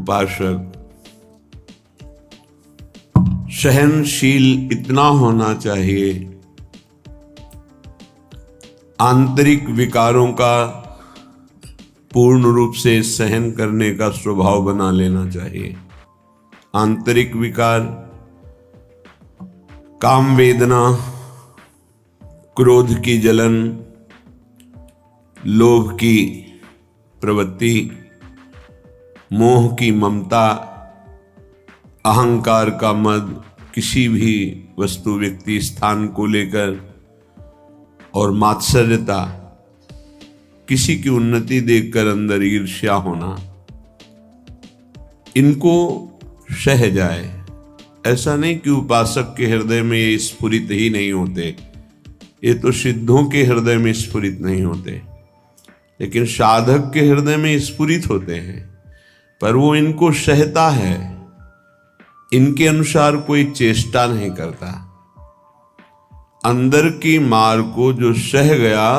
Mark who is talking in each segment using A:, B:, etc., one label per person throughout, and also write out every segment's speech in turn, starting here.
A: उपासक सहनशील इतना होना चाहिए, आंतरिक विकारों का पूर्ण रूप से सहन करने का स्वभाव बना लेना चाहिए। आंतरिक विकार, काम वेदना, क्रोध की जलन, लोभ की प्रवृत्ति, मोह की ममता, अहंकार का मद, किसी भी वस्तु व्यक्ति स्थान को लेकर, और मात्सर्यता, किसी की उन्नति देखकर अंदर ईर्ष्या होना, इनको सह जाए। ऐसा नहीं कि उपासक के हृदय में ये स्फुरित ही नहीं होते, ये तो सिद्धों के हृदय में स्फुरित नहीं होते, लेकिन साधक के हृदय में स्फुरित होते हैं। पर वो इनको सहता है, इनके अनुसार कोई चेष्टा नहीं करता। अंदर की मार को जो सह गया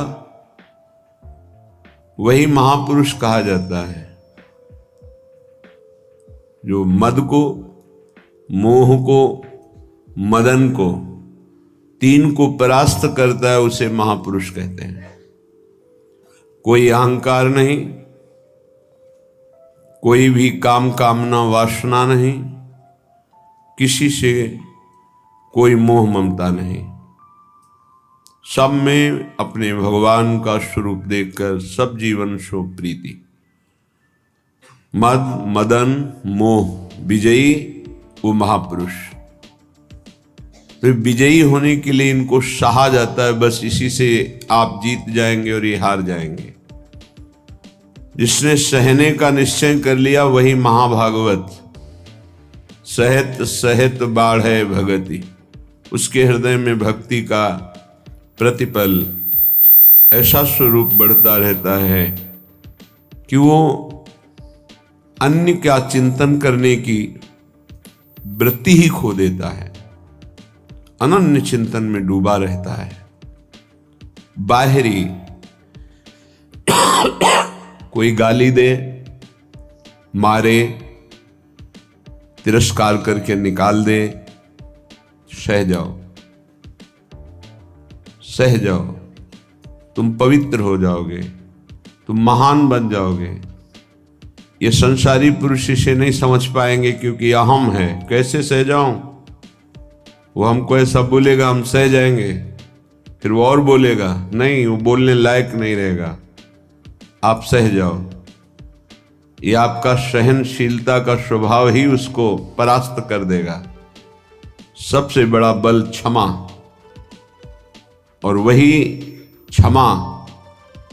A: वही महापुरुष कहा जाता है। जो मद को, मोह को, मदन को, तीन को परास्त करता है उसे महापुरुष कहते हैं। कोई अहंकार नहीं, कोई भी काम कामना वासना नहीं, किसी से कोई मोह ममता नहीं, सब में अपने भगवान का स्वरूप देखकर सब जीवन शो प्रीति। मद, मदन, मोह विजयी वो महापुरुष। तो विजयी होने के लिए इनको सहा जाता है, बस इसी से आप जीत जाएंगे और ये हार जाएंगे। जिसने सहने का निश्चय कर लिया वही महाभागवत। सहत सहत बाढ़े भगति, उसके हृदय में भक्ति का प्रतिपल ऐसा स्वरूप बढ़ता रहता है कि वो अन्य का चिंतन करने की वृत्ति ही खो देता है, अनन्य चिंतन में डूबा रहता है। बाहरी कोई गाली दे, मारे, तिरस्कार करके निकाल दे, सह जाओ, सह जाओ, तुम पवित्र हो जाओगे, तुम महान बन जाओगे। ये संसारी पुरुष इसे नहीं समझ पाएंगे क्योंकि अहम है। कैसे सह जाऊं? वो हमको ऐसा बोलेगा, हम सह जाएंगे, फिर वो और बोलेगा, नहीं, वो बोलने लायक नहीं रहेगा, आप सह जाओ। ये आपका सहनशीलता का स्वभाव ही उसको परास्त कर देगा। सबसे बड़ा बल क्षमा, और वही क्षमा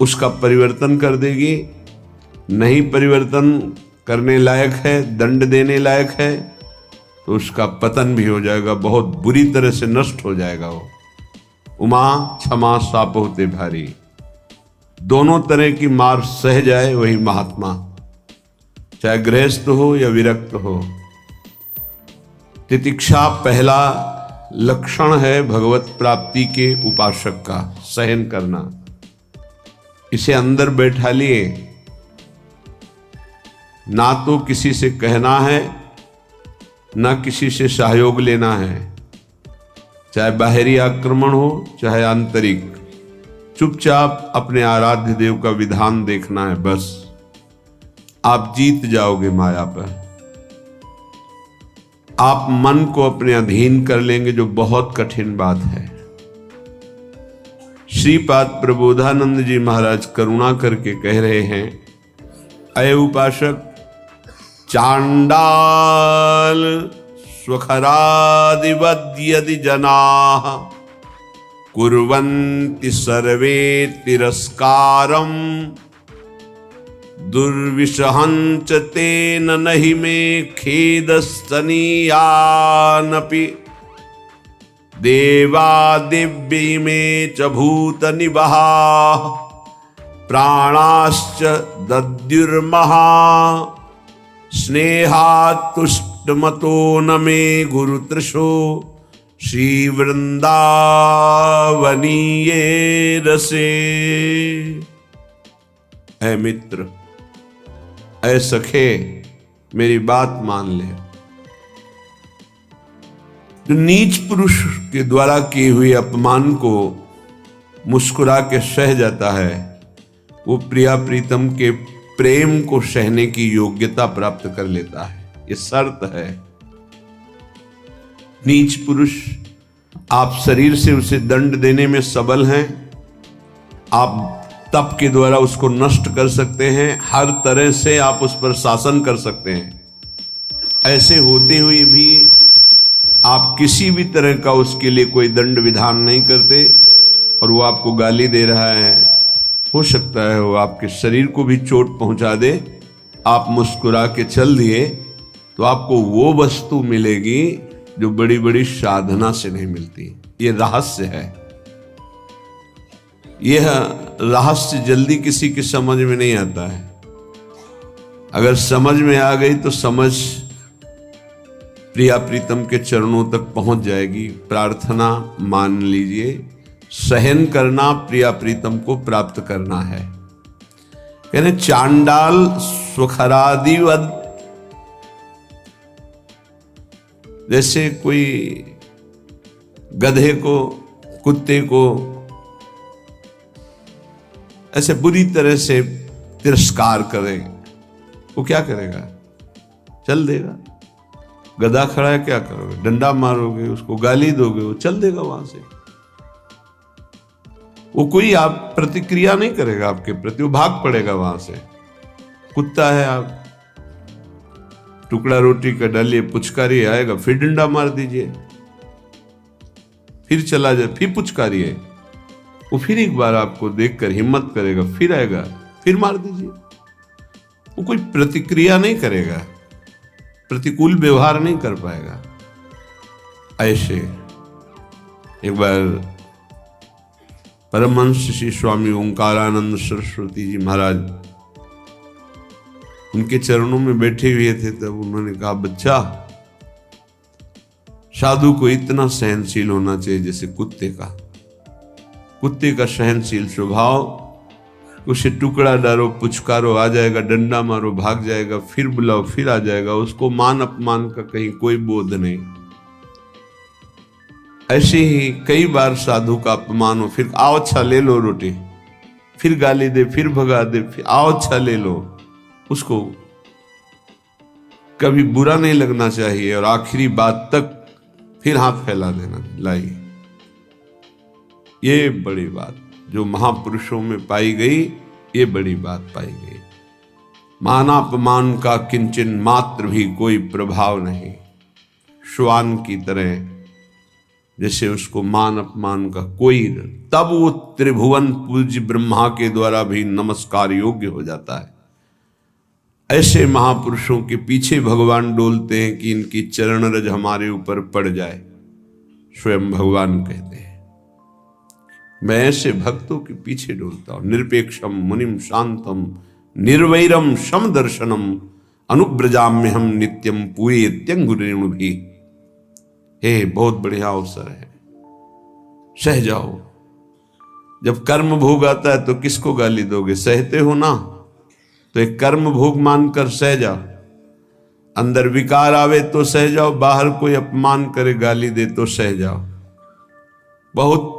A: उसका परिवर्तन कर देगी। नहीं परिवर्तन करने लायक है, दंड देने लायक है, तो उसका पतन भी हो जाएगा, बहुत बुरी तरह से नष्ट हो जाएगा वो। उमा क्षमा साप होते भारी, दोनों तरह की मार सह जाए वही महात्मा, चाहे गृहस्थ हो या विरक्त हो। तितिक्षा पहला लक्षण है भगवत प्राप्ति के उपासक का, सहन करना। इसे अंदर बैठा लिए, ना तो किसी से कहना है, ना किसी से सहयोग लेना है, चाहे बाहरी आक्रमण हो चाहे आंतरिक। चुपचाप अपने आराध्य देव का विधान देखना है, बस आप जीत जाओगे माया पर। आप मन को अपने अधीन कर लेंगे, जो बहुत कठिन बात है। श्रीपाद प्रबोधानंद जी महाराज करुणा करके कह रहे हैं, अय उपासक, चांडाल स्वखरादिवद यदि जनाः कुर्वन्ति सर्वे तिरस्कारम दुर्विषहंच तेन नहि मे खेदस्तनीयानपि देवा दिव्य में च भूत निवहा प्राणाश्च दद्युर्महा स्नेहातुष्टमतो न मे गुरुतृषो श्रीवृंदावनीये रसे। ऐ मित्र, ऐ सखे, मेरी बात मान ले। जो नीच पुरुष के द्वारा किए हुए अपमान को मुस्कुरा के सह जाता है, वो प्रिया प्रीतम के प्रेम को सहने की योग्यता प्राप्त कर लेता है। ये शर्त है। नीच पुरुष, आप शरीर से उसे दंड देने में सबल हैं, आप तप के द्वारा उसको नष्ट कर सकते हैं, हर तरह से आप उस पर शासन कर सकते हैं। ऐसे होते हुए भी आप किसी भी तरह का उसके लिए कोई दंड विधान नहीं करते और वो आपको गाली दे रहा है। हो सकता है वो आपके शरीर को भी चोट पहुंचा दे, आप मुस्कुरा के चल दिए तो आपको वो वस्तु मिलेगी जो बड़ी बड़ी साधना से नहीं मिलती। ये रहस्य है। यह रहस्य जल्दी किसी की समझ में नहीं आता है। अगर समझ में आ गई तो समझ प्रिया प्रीतम के चरणों तक पहुंच जाएगी। प्रार्थना मान लीजिए, सहन करना प्रिया प्रीतम को प्राप्त करना है। कहने चांडाल स्वखरादिवद, जैसे कोई गधे को, कुत्ते को ऐसे बुरी तरह से तिरस्कार करे, वो क्या करेगा? चल देगा। गधा खड़ा है, क्या करोगे? डंडा मारोगे, उसको गाली दोगे, वो चल देगा वहां से। वो कोई आप प्रतिक्रिया नहीं करेगा आपके प्रति, वो भाग पड़ेगा वहां से। कुत्ता है, आप टुकड़ा रोटी का डालिए, पुचकारी आएगा, फिर डंडा मार दीजिए, फिर चला जाए, फिर पुचकारिए, वो फिर एक बार आपको देखकर हिम्मत करेगा, फिर आएगा, फिर मार दीजिए। वो कोई प्रतिक्रिया नहीं करेगा, प्रतिकूल व्यवहार नहीं कर पाएगा। ऐसे एक बार परमहंस श्री स्वामी ओंकारानंद सरस्वती जी महाराज उनके चरणों में बैठे हुए थे, तब उन्होंने कहा, बच्चा, साधु को इतना सहनशील होना चाहिए जैसे कुत्ते का। कुत्ते का सहनशील स्वभाव, उसे टुकड़ा डालो, पुचकारो, आ जाएगा, डंडा मारो, भाग जाएगा, फिर बुलाओ, फिर आ जाएगा, उसको मान अपमान का कहीं कोई बोध नहीं। ऐसे ही कई बार साधु का अपमान हो, फिर आओ अच्छा ले लो रोटी, फिर गाली दे, फिर भगा दे, फिर आओ अच्छा ले लो। उसको कभी बुरा नहीं लगना चाहिए और आखिरी बात तक फिर हाथ फैला देना। लाइए, ये बड़ी बात जो महापुरुषों में पाई गई, ये बड़ी बात पाई गई। मानापमान का किंचन मात्र भी कोई प्रभाव नहीं। श्वान की तरह जैसे उसको मान अपमान का कोई, तब वो त्रिभुवन पूज्य ब्रह्मा के द्वारा भी नमस्कार योग्य हो जाता है। ऐसे महापुरुषों के पीछे भगवान डोलते हैं कि इनकी चरण रज हमारे ऊपर पड़ जाए। स्वयं भगवान कहते हैं, मैं ऐसे भक्तों के पीछे डोलता हूं। निरपेक्षम मुनिम शांतम निर्वैरम सम दर्शनम अनुब्रजाम्य हम नित्यम पूये त्यंगुरेणु भी। हे, बहुत बढ़िया अवसर है, सह जाओ। जब कर्म भोग आता है तो किसको गाली दोगे? सहते हो ना, तो एक कर्म भोग मानकर सह जाओ। अंदर विकार आवे तो सह जाओ, बाहर कोई अपमान करे, गाली दे तो सह जाओ। बहुत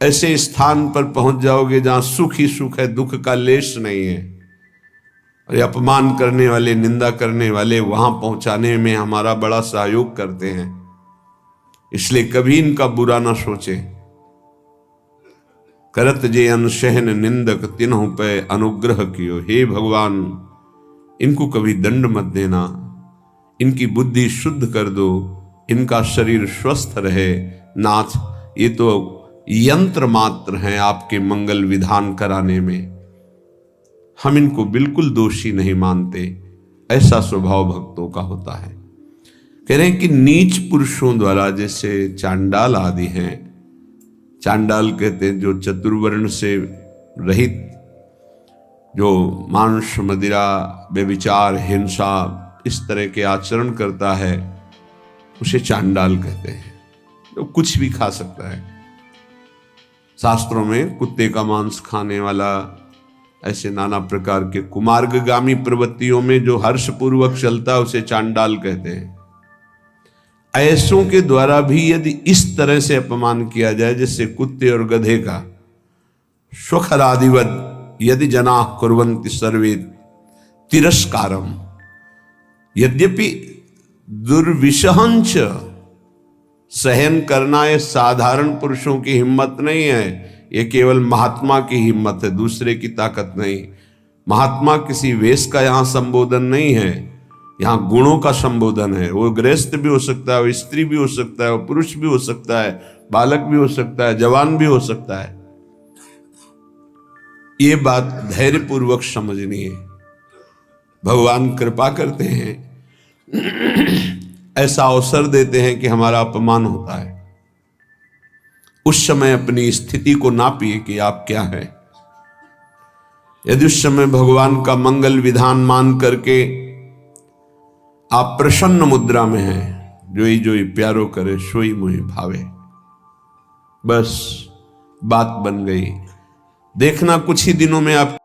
A: ऐसे स्थान पर पहुंच जाओगे जहां सुख ही सुख है, दुख का लेश नहीं है। और ये अपमान करने वाले, निंदा करने वाले वहां पहुंचाने में हमारा बड़ा सहयोग करते हैं, इसलिए कभी इनका बुरा ना सोचे। करत जे अनशहन निंदक तिन्हु पे अनुग्रह कियो। हे भगवान, इनको कभी दंड मत देना, इनकी बुद्धि शुद्ध कर दो, इनका शरीर स्वस्थ रहे। नाथ, ये तो यंत्र मात्र हैं आपके मंगल विधान कराने में, हम इनको बिल्कुल दोषी नहीं मानते। ऐसा स्वभाव भक्तों का होता है। कह रहे हैं कि नीच पुरुषों द्वारा, जैसे चांडाल आदि हैं, चांडाल कहते हैं जो चतुर्वर्ण से रहित, जो मांस मदिरा व्यभिचार हिंसा इस तरह के आचरण करता है, उसे चांडाल कहते हैं। जो कुछ भी खा सकता है। शास्त्रों में कुत्ते का मांस खाने वाला, ऐसे नाना प्रकार के कुमार्गगामी प्रवृत्तियों में जो हर्षपूर्वक चलता है उसे चांडाल कहते हैं। ऐसों के द्वारा भी यदि इस तरह से अपमान किया जाए जैसे कुत्ते और गधे का, स्वखरादिवद यदि जना कुर्वन्ति सर्वे तिरस्कारम, यद्यपि दुर्विशहंच सहन करना ये साधारण पुरुषों की हिम्मत नहीं है, ये केवल महात्मा की हिम्मत है, दूसरे की ताकत नहीं। महात्मा किसी वेश का यहाँ संबोधन नहीं है, यहाँ गुणों का संबोधन है। वो गृहस्थ भी हो सकता है, वो स्त्री भी हो सकता है, वो पुरुष भी हो सकता है, बालक भी हो सकता है, जवान भी हो सकता है। ये बात धैर्यपूर्वक समझनी है। भगवान कृपा करते हैं, ऐसा अवसर देते हैं कि हमारा अपमान होता है। उस समय अपनी स्थिति को नापिए कि आप क्या हैं। यदि उस समय भगवान का मंगल विधान मान करके आप प्रसन्न मुद्रा में हैं, जोई जोई प्यारो करे सोई मुहि भावे, बस बात बन गई। देखना कुछ ही दिनों में आप